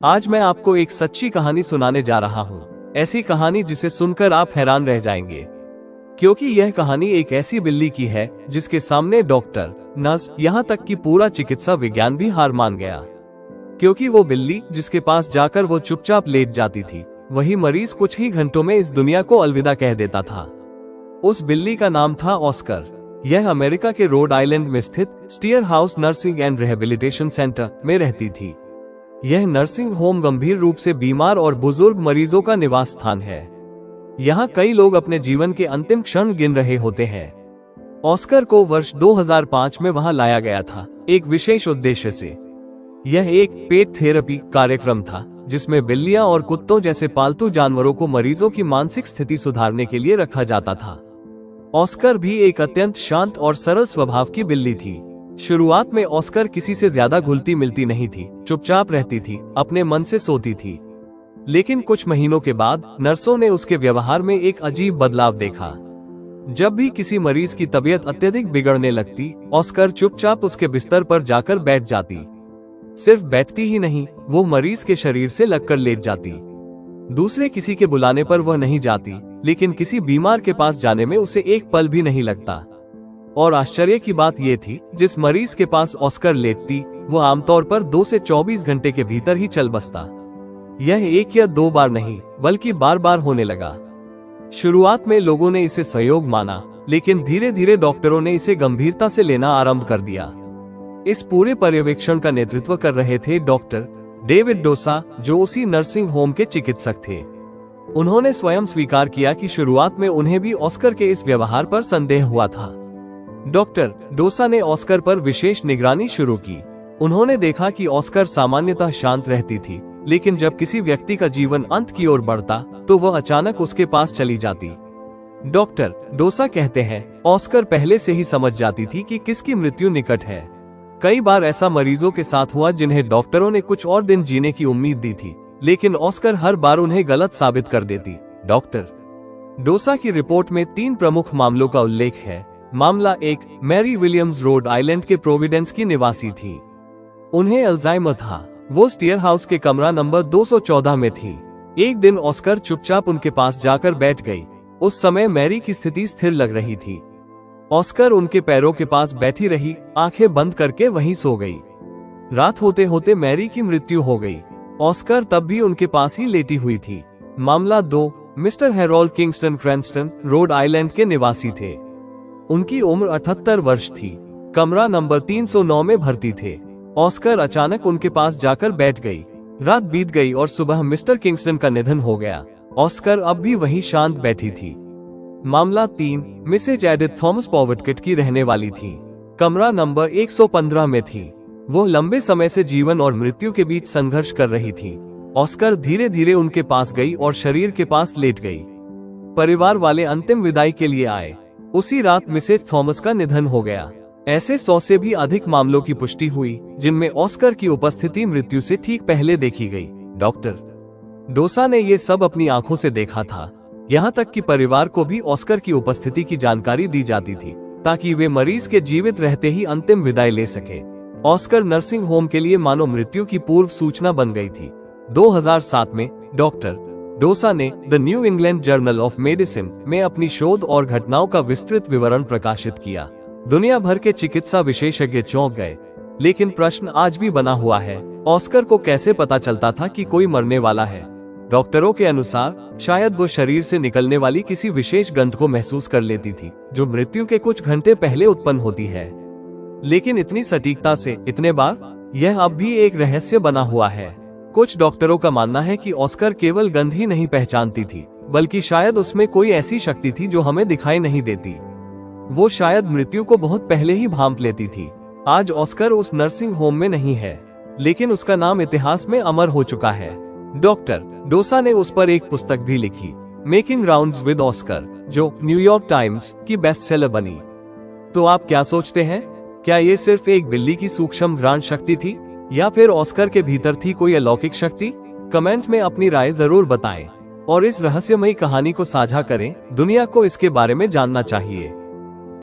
आज मैं आपको एक सच्ची कहानी सुनाने जा रहा हूँ। ऐसी कहानी जिसे सुनकर आप हैरान रह जाएंगे, क्योंकि यह कहानी एक ऐसी बिल्ली की है जिसके सामने डॉक्टर, नर्स, यहाँ तक कि पूरा चिकित्सा विज्ञान भी हार मान गया। क्योंकि वो बिल्ली जिसके पास जाकर वो चुपचाप लेट जाती थी, वही मरीज कुछ ही घंटों में इस दुनिया को अलविदा कह देता था। उस बिल्ली का नाम था ऑस्कर। यह अमेरिका के रोड आइलैंड में स्थित Steere House nursing and rehabilitation centre में रहती थी। यह नर्सिंग होम गंभीर रूप से बीमार और बुजुर्ग मरीजों का निवास स्थान है। यहाँ कई लोग अपने जीवन के अंतिम क्षण गिन रहे होते हैं। ऑस्कर को वर्ष 2005 में वहां लाया गया था, एक विशेष उद्देश्य से। यह एक पेट थेरेपी कार्यक्रम था जिसमें बिल्लियां और कुत्तों जैसे पालतू जानवरों को मरीजों की मानसिक स्थिति सुधारने के लिए रखा जाता था। ऑस्कर भी एक अत्यंत शांत और सरल स्वभाव की बिल्ली थी। शुरुआत में ऑस्कर किसी से ज्यादा घुलती मिलती नहीं थी, चुपचाप रहती थी, अपने मन से सोती थी। लेकिन कुछ महीनों के बाद नर्सों ने उसके व्यवहार में एक अजीब बदलाव देखा। जब भी किसी मरीज की तबीयत अत्यधिक बिगड़ने लगती, ऑस्कर चुपचाप उसके बिस्तर पर जाकर बैठ जाती। सिर्फ बैठती ही नहीं, वो मरीज के शरीर से लगकर लेट जाती। दूसरे किसी के बुलाने पर वह नहीं जाती, लेकिन किसी बीमार के पास जाने में उसे एक पल भी नहीं लगता। और आश्चर्य की बात यह थी, जिस मरीज के पास ऑस्कर लेटती, वो आमतौर पर 2 से 24 घंटे के भीतर ही चल बसता। यह एक या 2 बार नहीं, बल्कि बार बार होने लगा। शुरुआत में लोगों ने इसे संयोग माना, लेकिन धीरे धीरे डॉक्टरों ने इसे गंभीरता से लेना आरंभ कर दिया। इस पूरे पर्यवेक्षण का नेतृत्व कर रहे थे डॉक्टर डेविड डोसा, जो उसी नर्सिंग होम के चिकित्सक थे। उन्होंने स्वयं स्वीकार किया कि शुरुआत में उन्हें भी ऑस्कर के इस व्यवहार पर संदेह हुआ था। डॉक्टर डोसा ने ऑस्कर पर विशेष निगरानी शुरू की। उन्होंने देखा कि ऑस्कर सामान्यतः शांत रहती थी, लेकिन जब किसी व्यक्ति का जीवन अंत की ओर बढ़ता, तो वह अचानक उसके पास चली जाती। डॉक्टर डोसा कहते हैं, ऑस्कर पहले से ही समझ जाती थी कि किसकी मृत्यु निकट है। कई बार ऐसा मरीजों के साथ हुआ जिन्हें डॉक्टरों ने कुछ और दिन जीने की उम्मीद दी थी, लेकिन ऑस्कर हर बार उन्हें गलत साबित कर देती। डॉक्टर डोसा की रिपोर्ट में 3 प्रमुख मामलों का उल्लेख है। मामला 1, मैरी विलियम्स रोड आइलैंड के प्रोविडेंस की निवासी थी। उन्हें अल्जाइमर था। वो स्टीयर हाउस के कमरा नंबर 214 में थी। एक दिन ऑस्कर चुपचाप उनके पास जाकर बैठ गई। उस समय मैरी की स्थिति स्थिर लग रही थी। ऑस्कर उनके पैरों के पास बैठी रही, आंखें बंद करके वहीं सो गई। रात होते होते मैरी की मृत्यु हो गई। ऑस्कर तब भी उनके पास ही लेटी हुई थी। मामला 2, mister Harold Kingston Cranston Rhode Island के निवासी थे। उनकी उम्र 78 वर्ष थी। कमरा नंबर 309 में भर्ती थे। ऑस्कर अचानक उनके पास जाकर बैठ गई। रात बीत गई और सुबह मिस्टर किंगस्टन का निधन हो गया। ऑस्कर अब भी वहीं शांत बैठी थी। मामला 3, मिसेज एडिथ थॉमस पॉवर्टकिट की रहने वाली थी। कमरा नंबर 115 में थी। वो लंबे समय से जीवन और मृत्यु के बीच संघर्ष कर रही थी। ऑस्कर धीरे धीरे उनके पास गई और शरीर के पास लेट गई। परिवार वाले अंतिम विदाई के लिए आए। उसी रात मिसेज थॉमस का निधन हो गया। ऐसे 100 से भी अधिक मामलों की पुष्टि हुई, जिनमें ऑस्कर की उपस्थिति मृत्यु से ठीक पहले देखी गई। डॉक्टर डोसा ने ये सब अपनी आंखों से देखा था। यहाँ तक कि परिवार को भी ऑस्कर की उपस्थिति की जानकारी दी जाती थी, ताकि वे मरीज के जीवित रहते ही अंतिम विदाई ले सके। ऑस्कर नर्सिंग होम के लिए मानव मृत्यु की पूर्व सूचना बन गई थी। 2007 में डॉक्टर डोसा ने the new England journal of medicine में अपनी शोध और घटनाओं का विस्तृत विवरण प्रकाशित किया। दुनिया भर के चिकित्सा विशेषज्ञ चौंक गए, लेकिन प्रश्न आज भी बना हुआ है, ऑस्कर को कैसे पता चलता था कि कोई मरने वाला है? डॉक्टरों के अनुसार शायद वो शरीर से निकलने वाली किसी विशेष गंध को महसूस कर लेती थी, जो मृत्यु के कुछ घंटे पहले उत्पन्न होती है। लेकिन इतनी सटीकता से इतने बार, यह अब भी एक रहस्य बना हुआ है। कुछ डॉक्टरों का मानना है कि ऑस्कर केवल गंध ही नहीं पहचानती थी, बल्कि शायद उसमें कोई ऐसी शक्ति थी जो हमें दिखाई नहीं देती। वो शायद मृत्यु को बहुत पहले ही भांप लेती थी। आज ऑस्कर उस नर्सिंग होम में नहीं है, लेकिन उसका नाम इतिहास में अमर हो चुका है। डॉक्टर डोसा ने उस पर एक पुस्तक भी लिखी, मेकिंग राउंड्स विद ऑस्कर, जो न्यूयॉर्क टाइम्स की बेस्टसेलर बनी। तो आप क्या सोचते हैं? क्या ये सिर्फ एक बिल्ली की सूक्ष्म घ्राण शक्ति थी, या फिर ऑस्कर के भीतर थी कोई अलौकिक शक्ति? कमेंट में अपनी राय जरूर बताएं और इस रहस्यमयी कहानी को साझा करें। दुनिया को इसके बारे में जानना चाहिए।